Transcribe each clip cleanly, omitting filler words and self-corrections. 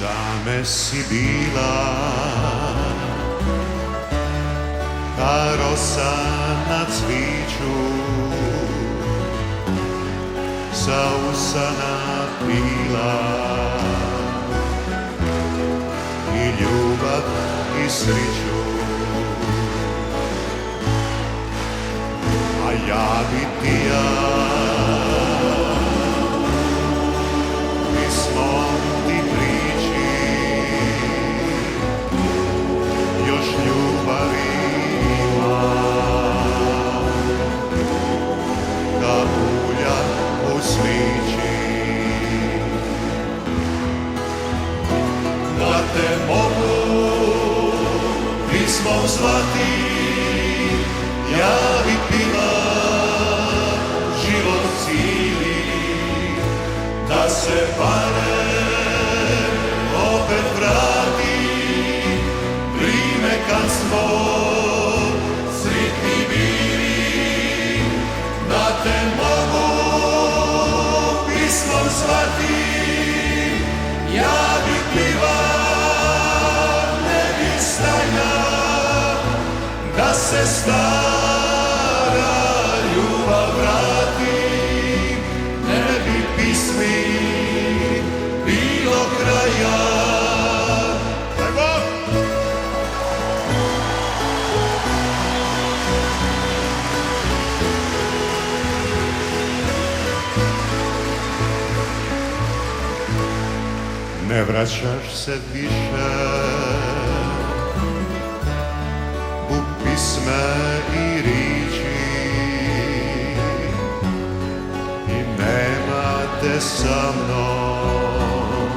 Same si bila ka rosa na cviću, sa usana bila i ljubav i sriću. A ja bi ti pismom ti priči još ljubavi ima, ka ulja u svići. Da te mogu pismom zvati, ja bi pila život cijeli, da se pare opet vrati, vrime kad smo sretni bili. Da te mogu pismom zvati, ja bi pila, ne bi stajala, da se stara ljubav vrati, ne bi pismi bilo kraja. Ne vraćaš se više u pisme i riči i nema te sa mnom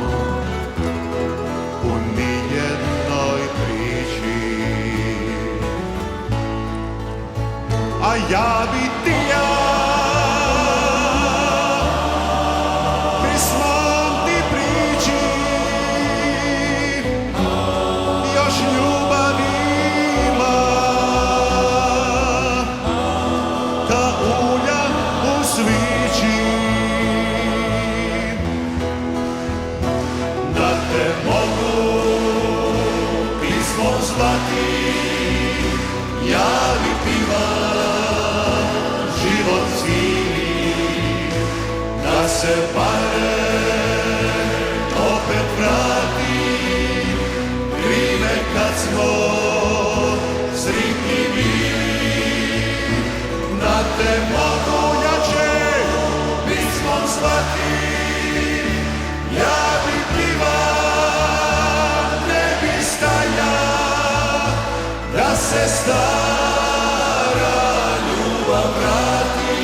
u nijednoj priči. A ja bi ti pismom ti priči još ljubavi ima, ka ulja u svići. Da te mogu pismom zvati, ja bi pila život cijeli, da se pare opet vrati, vrime kad smo sretni bili. Da te mogu jače pismom zvati, ja bi pila, ne bi stajala, da se stara ljubav vrati,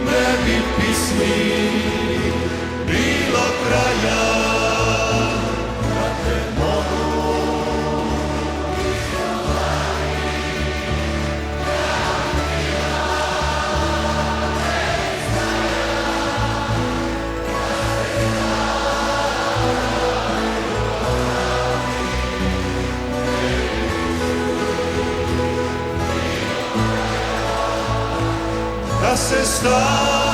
ne bi pismi bilo kraja. Da te mogu da se stara